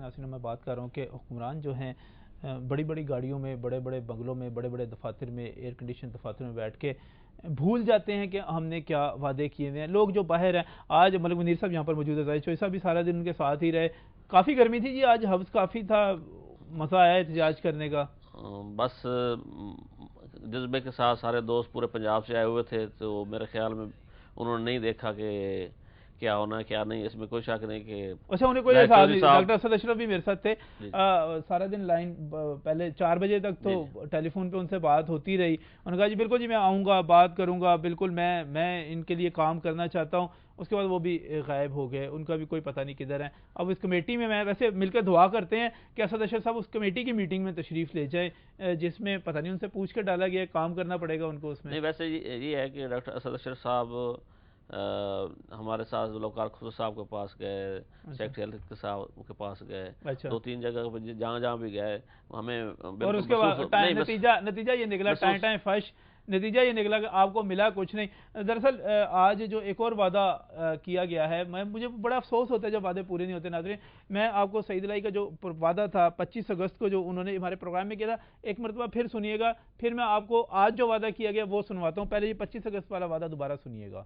ناظرین میں بات کر رہا ہوں کہ حکمران جو ہیں بڑی بڑی گاڑیوں میں، بڑے بڑے بنگلوں میں، بڑے بڑے دفاتر میں، ایئر کنڈیشن دفاتر میں بیٹھ کے بھول جاتے ہیں کہ ہم نے کیا وعدے کیے ہوئے ہیں. لوگ جو باہر ہیں، آج ملک منیر صاحب یہاں پر موجود ہے، ظاہر چوہی صاحب بھی سارا دن ان کے ساتھ ہی رہے. کافی گرمی تھی جی، آج حبس کافی تھا، مزہ آیا احتجاج کرنے کا. بس جذبے کے ساتھ سارے دوست پورے پنجاب سے آئے ہوئے تھے، تو میرے خیال میں انہوں نے نہیں دیکھا کہ کیا ہونا کیا نہیں. اس میں کوئی شک نہیں کہ اچھا انہیں کوئی احساس نہیں. ڈاکٹر اسد اشرف بھی میرے ساتھ تھے، سارا دن لائن پہلے 4 بجے تک تو ٹیلی فون پہ ان سے بات ہوتی رہی. انہوں نے کہا جی بالکل جی میں آؤں گا، بات کروں گا، بالکل میں ان کے لیے کام کرنا چاہتا ہوں. اس کے بعد وہ بھی غائب ہو گئے، ان کا بھی کوئی پتہ نہیں کدھر ہے. اب اس کمیٹی میں ویسے مل کر دعا کرتے ہیں کہ اسد اشرف صاحب اس کمیٹی کی میٹنگ میں تشریف لے جائیں، جس میں پتہ نہیں ان سے پوچھ کے ڈالا گیا، کام کرنا پڑے گا ان کو اس میں. نہیں ویسے یہ ہے کہ ڈاکٹر اسد اشرف صاحب ہمارے ساتھ ذوالفقار خصوصی صاحب کے پاس گئے، سیکٹری ہیلتھ صاحب کے پاس گئے، 2-3 جگہ پہ جہاں بھی گئے ہمیں. اور اس کے بعد نتیجہ یہ نکلا ٹائم فش، نتیجہ یہ نکلا کہ آپ کو ملا کچھ نہیں. دراصل آج جو ایک اور وعدہ کیا گیا ہے، مجھے بڑا افسوس ہوتا ہے جب وعدے پورے نہیں ہوتے. ناظرین میں آپ کو سعید الہی کا جو وعدہ تھا 25 اگست کو جو انہوں نے ہمارے پروگرام میں کیا تھا، ایک مرتبہ پھر سنیے گا، پھر میں آپ کو آج جو وعدہ کیا گیا وہ سنواتا ہوں. پہلے یہ 25 اگست والا وعدہ دوبارہ سنیے گا.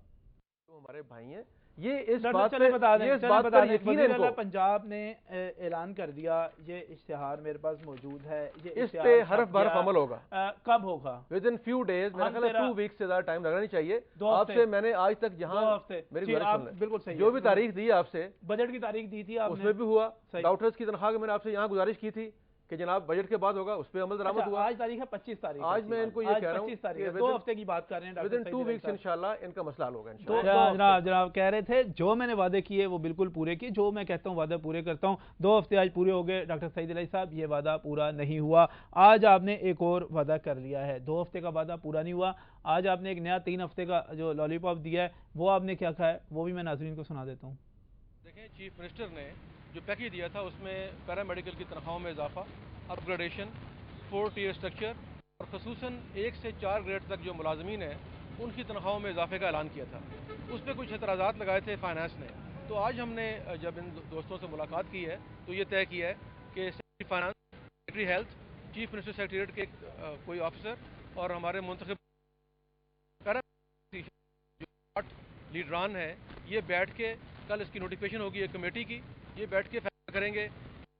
ہمارے بھائی ہیں یہ اس بات پر یقین ہے. وزیر پنجاب نے اعلان کر دیا، یہ اشتہار میرے پاس موجود ہے، یہ اس پہ حرف برف عمل ہوگا. کب ہوگا؟ within few days، میرا خیال ہے 2 weeks سے زیادہ ٹائم لگنا نہیں چاہیے. آپ سے میں نے آج تک جہاں میری بالکل صحیح جو بھی تاریخ دی آپ سے، بجٹ کی تاریخ دی تھی آپ نے، اس میں بھی ہوا. ڈاکٹرز کی تنخواہ کی میں نے آپ سے یہاں گزارش کی تھی کہ جناب بجٹ کے بعد ہوگا، اس پہ عمل درآمد ہوا. آج تاریخ ہے 25 تاریخ. آج میں ان کو یہ کہہ رہا ہوں کہ 2 ہفتے کی بات کر رہے ہیں. within 2 weeks انشاءاللہ ان کا مسئلہ حل ہوگا انشاءاللہ. جناب کہہ رہے تھے جو میں نے وعدے کیے وہ بالکل پورے کیے، جو میں کہتا ہوں وعدہ پورے کرتا ہوں. 2 ہفتے آج پورے ہو گئے. ڈاکٹر سعید الہی صاحب یہ وعدہ پورا نہیں ہوا. آج آپ نے ایک اور وعدہ کر لیا ہے. 2 ہفتے کا وعدہ پورا نہیں ہوا. آج آپ نے ایک نیا 3 ہفتے کا جو لالی پاپ دیا ہے، وہ آپ نے کیا کہا ہے وہ بھی میں ناظرین کو سنا دیتا ہوں. دیکھیں چیف منسٹر نے جو پیکیج دیا تھا اس میں پیرامیڈیکل کی تنخواہوں میں اضافہ، اپ گریڈیشن، 4 ٹیئر اسٹرکچر اور خصوصاً 1 سے 4 گریڈ تک جو ملازمین ہیں ان کی تنخواہوں میں اضافے کا اعلان کیا تھا. اس پہ کچھ اعتراضات لگائے تھے فائنانس نے. تو آج ہم نے جب ان دوستوں سے ملاقات کی ہے تو یہ طے کیا ہے کہ secretary finance, secretary health, chief minister secretariat کے کوئی آفیسر اور ہمارے منتخب لیڈران ہیں، یہ بیٹھ کے کل اس کی نوٹیفیکیشن ہوگی ایک کمیٹی کی، یہ بیٹھ کے فیصلہ کریں گے.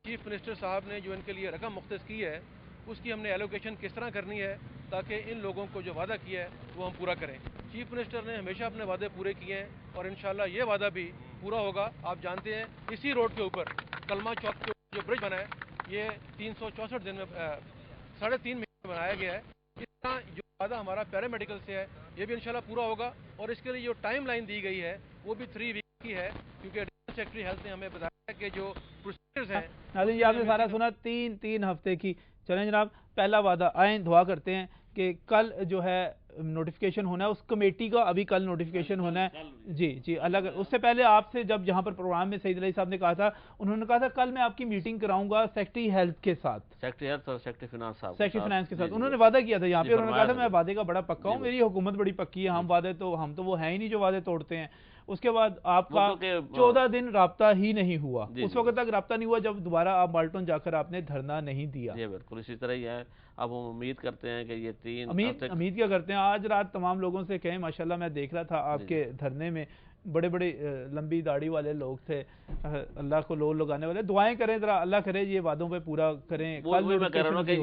چیف منسٹر صاحب نے جو ان کے لیے رقم مختص کی ہے اس کی ہم نے ایلوکیشن کس طرح کرنی ہے تاکہ ان لوگوں کو جو وعدہ کیا ہے وہ ہم پورا کریں. چیف منسٹر نے ہمیشہ اپنے وعدے پورے کیے ہیں اور انشاءاللہ یہ وعدہ بھی پورا ہوگا. آپ جانتے ہیں اسی روڈ کے اوپر کلمہ چوک پہ جو برج بنا ہے یہ 364 دن میں 3.5 مہینے میں بنایا گیا ہے. اس طرح جو وعدہ ہمارا پیرامیڈیکل سے ہے یہ بھی انشاءاللہ پورا ہوگا. اور اس کے لیے جو ٹائم لائن دی گئی ہے وہ بھی 3 ویک کی ہے، کیونکہ سیکرٹری ہیلتھ نے ہمیں بتایا کہ جو پروسیجرز ہیں. ناظرین یہ آپ نے سارا سنا، 3 ہفتے کی. چلیں جناب پہلا وعدہ آئیں دعا کرتے ہیں کہ کل جو ہے نوٹیفیکیشن ہونا ہے اس کمیٹی کا، ابھی کل نوٹیفیکیشن ہونا ہے. جی الگ اس سے پہلے آپ سے جب یہاں پر پروگرام میں سعید الہی صاحب نے کہا تھا، انہوں نے کہا تھا کل میں آپ کی میٹنگ کراؤں گا سیکرٹری ہیلتھ کے ساتھ، سیکرٹری ہیلتھ اور سیکرٹری فائنانس صاحب، سیکرٹری فائنانس کے ساتھ. انہوں نے وعدہ کیا تھا یہاں پہ، انہوں نے کہا تھا میں وعدے کا بڑا پکا ہوں، میری حکومت بڑی پکی ہے، ہم تو وہ ہیں ہی نہیں جو وعدے توڑتے ہیں. اس کے بعد آپ کا 14 دن رابطہ ہی نہیں ہوا. اس وقت تک رابطہ نہیں ہوا جب دوبارہ آپ بالٹون جا کر آپ نے دھرنا نہیں دیا. جی بالکل اسی طرح ہی ہے. اب ہم امید کرتے ہیں کہ یہ 3 امید کیا کرتے ہیں. آج رات تمام لوگوں سے کہیں، ماشاءاللہ میں دیکھ رہا تھا آپ کے دھرنے میں بڑے لمبی داڑھی والے لوگ تھے، اللہ کو لوگ لگانے والے. دعائیں کریں ذرا، اللہ کرے یہ وعدوں پہ پورا کریں. میں کہہ رہا ہوں کہ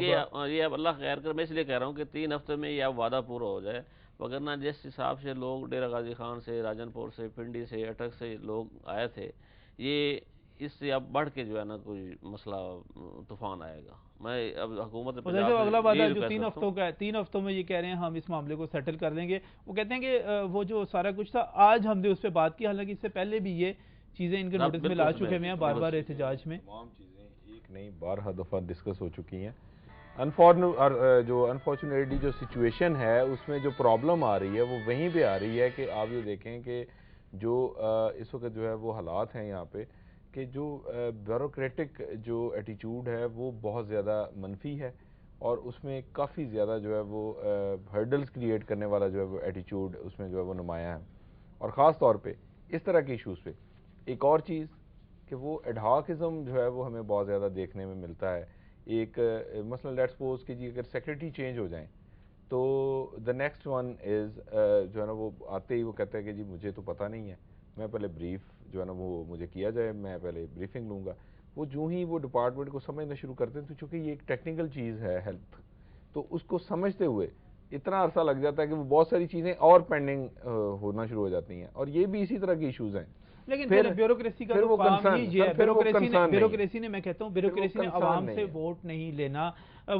یہ اب اللہ خیر کر. میں اس لیے کہہ رہا ہوں کہ 3 ہفتے میں یہ اب وعدہ پورا ہو جائے، وگرنہ جس حساب سے لوگ ڈیرہ غازی خان سے، راجن پور سے، پنڈی سے، اٹک سے لوگ آئے تھے، یہ اس سے اب بڑھ کے جو ہے نا کوئی مسئلہ طوفان آئے گا. میں اب حکومت اگلا وعدہ جو 3 ہفتوں کا ہے، 3 ہفتوں میں یہ کہہ رہے ہیں ہم اس معاملے کو سیٹل کر لیں گے. وہ کہتے ہیں کہ وہ جو سارا کچھ تھا آج ہم نے اس پہ بات کی، حالانکہ اس سے پہلے بھی یہ چیزیں ان کے نوٹس میں لا چکے ہوئے ہیں بار بار احتجاج میں. تمام چیزیں ایک نہیں بارہا دفعہ ڈسکس ہو چکی ہیں. جو انفارچونیٹلی جو سچویشن ہے اس میں جو پرابلم آ رہی ہے وہ وہیں پہ آ رہی ہے کہ آپ یہ دیکھیں کہ جو اس وقت جو ہے وہ حالات ہیں یہاں پہ کہ جو بیوروکریٹک جو ایٹیچیوڈ ہے وہ بہت زیادہ منفی ہے، اور اس میں کافی زیادہ جو ہے وہ ہرڈلز کریٹ کرنے والا جو ہے وہ ایٹیچیوڈ اس میں جو ہے وہ نمایاں ہے. اور خاص طور پہ اس طرح کے ایشوز پہ ایک اور چیز کہ وہ ایڈہاکزم جو ہے وہ ہمیں بہت زیادہ دیکھنے میں ملتا ہے. ایک مثلا لیٹ سپوز کہ جی اگر سیکرٹری چینج ہو جائیں تو دا نیکسٹ ون از جو ہے نا وہ آتے ہی وہ کہتے ہیں کہ جی مجھے تو پتہ نہیں ہے, میں پہلے بریف جو ہے نا وہ مجھے کیا جائے, میں پہلے بریفنگ لوں گا. وہ جو ہی وہ ڈپارٹمنٹ کو سمجھنا شروع کرتے ہیں تو چونکہ یہ ایک ٹیکنیکل چیز ہے ہیلتھ, تو اس کو سمجھتے ہوئے اتنا عرصہ لگ جاتا ہے کہ وہ بہت ساری چیزیں اور پینڈنگ ہونا شروع ہو جاتی ہیں, اور یہ بھی اسی طرح کے ایشوز ہیں. لیکن پھر بیوروکریسی کا تو کام ہی یہ ہے, بیوروکریسی نے میں کہتا ہوں بیوروکریسی نے عوام سے ووٹ نہیں لینا,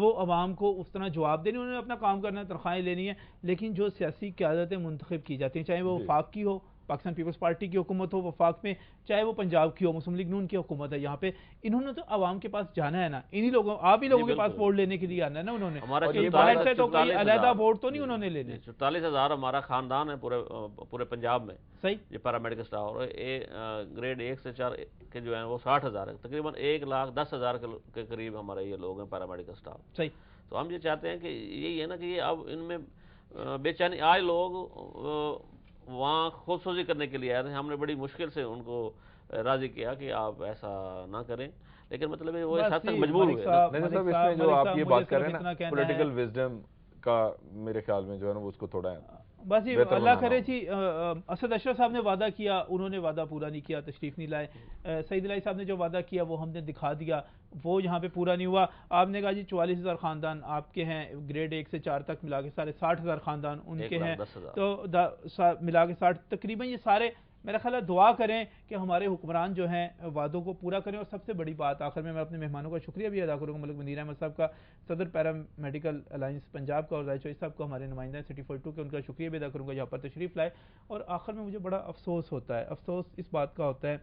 وہ عوام کو اس طرح جواب دینی, انہوں نے اپنا کام کرنا ہے, تنخواہیں لینی ہے. لیکن جو سیاسی قیادتیں منتخب کی جاتی ہیں, چاہے وہ وفاق کی ہو, پاکستان پیپلز پارٹی کی حکومت ہو وفاق میں, چاہے وہ پنجاب کی ہو, مسلم لیگ نون کی حکومت ہے یہاں پہ, انہوں نے تو عوام کے پاس جانا ہے نا, انہی لوگوں آپ ہی لوگوں کے پاس ووٹ لینے کے لیے آنا ہے نا انہوں نے. تو کوئی علیحدہ ووٹ تو نہیں انہوں نے لینے. 44,000 ہمارا خاندان ہے پورے پنجاب میں, صحیح, یہ پیرامیڈیکل اسٹاف, اور گریڈ 1 سے 4 کے جو ہیں وہ 60,000 ہے, تقریباً 1,10,000 کے قریب ہمارے یہ لوگ ہیں پیرامیڈیکل اسٹاف. صحیح. تو ہم یہ چاہتے ہیں کہ یہی ہے نا کہ یہ اب ان میں بے چینی, آج لوگ وہاں خودسوزی کرنے کے لیے آئے تھے, ہم نے بڑی مشکل سے ان کو راضی کیا کہ آپ ایسا نہ کریں, لیکن مطلب وہ اس حد تک مجبور ہوئے. نہیں صاحب, اس میں جو آپ یہ بات کر رہے ہیں نا پولیٹیکل وزڈم کا, میرے خیال میں جو ہے نا وہ اس کو تھوڑا بس یہ اللہ کرے جی. اسد اشرف صاحب نے وعدہ کیا, انہوں نے وعدہ پورا نہیں کیا, تشریف نہیں لائے. سعید الہی صاحب نے جو وعدہ کیا وہ ہم نے دکھا دیا, وہ یہاں پہ پورا نہیں ہوا. آپ نے کہا جی 44,000 خاندان آپ کے ہیں, گریڈ 1 سے 4 تک ملا کے سارے 60,000 خاندان ان کے ہیں, تو ملا کے 60 تقریباً یہ سارے میرا خیال ہے دعا کریں کہ ہمارے حکمران جو ہیں وعدوں کو پورا کریں. اور سب سے بڑی بات آخر میں اپنے مہمانوں کا شکریہ بھی ادا کروں گا, ملک منیر احمد صاحب کا, صدر پیرا میڈیکل الائنس پنجاب کا, اور رائے چوہی صاحب کو, ہمارے نمائندہ ہیں سٹی 42 کے, ان کا شکریہ بھی ادا کروں گا یہاں پر تشریف لائے. اور آخر میں مجھے بڑا افسوس ہوتا ہے, افسوس اس بات کا ہوتا ہے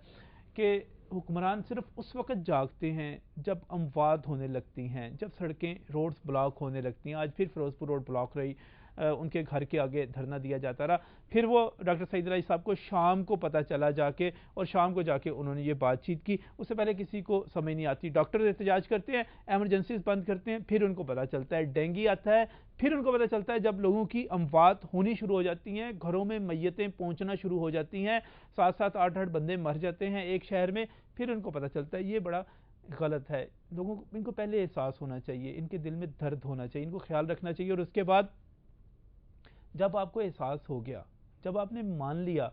کہ حکمران صرف اس وقت جاگتے ہیں جب اموات ہونے لگتی ہیں, جب سڑکیں روڈز بلاک ہونے لگتی ہیں. آج پھر فیروزپور روڈ بلاک رہی, ان کے گھر کے آگے دھرنا دیا جاتا رہا. پھر وہ ڈاکٹر سعید الہی صاحب کو شام کو پتہ چلا جا کے, اور شام کو جا کے انہوں نے یہ بات چیت کی, اس سے پہلے کسی کو سمجھ نہیں آتی. ڈاکٹر احتجاج کرتے ہیں, ایمرجنسیز بند کرتے ہیں, پھر ان کو پتہ چلتا ہے ڈینگی آتا ہے, پھر ان کو پتہ چلتا ہے جب لوگوں کی اموات ہونی شروع ہو جاتی ہیں, گھروں میں میتیں پہنچنا شروع ہو جاتی ہیں, 7-7 8-8 بندے مر جاتے ہیں ایک شہر میں, پھر ان کو پتہ چلتا ہے. یہ بڑا غلط ہے. لوگوں کو ان کو پہلے احساس ہونا چاہیے, ان کے دل میں درد ہونا چاہیے, ان کو خیال رکھنا چاہیے, اور اس کے بعد جب آپ کو احساس ہو گیا, جب آپ نے مان لیا,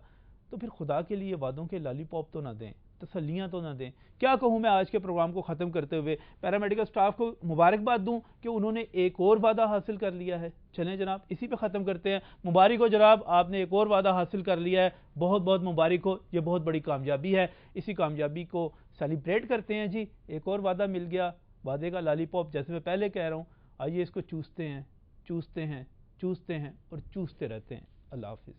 تو پھر خدا کے لیے وعدوں کے لالی پاپ تو نہ دیں, تسلیاں تو نہ دیں. کیا کہوں میں آج کے پروگرام کو ختم کرتے ہوئے, پیرامیڈیکل سٹاف کو مبارکباد دوں کہ انہوں نے ایک اور وعدہ حاصل کر لیا ہے. چلیں جناب اسی پہ ختم کرتے ہیں. مبارک ہو جناب, آپ نے ایک اور وعدہ حاصل کر لیا ہے, بہت بہت مبارک ہو, یہ بہت بڑی کامیابی ہے. اسی کامیابی کو سیلیبریٹ کرتے ہیں جی, ایک اور وعدہ مل گیا, وعدے کا لالی پاپ جیسے میں پہلے کہہ رہا ہوں, آئیے اس کو چوستے ہیں, چوستے ہیں, چوستے ہیں اور چوستے رہتے ہیں. اللہ حافظ.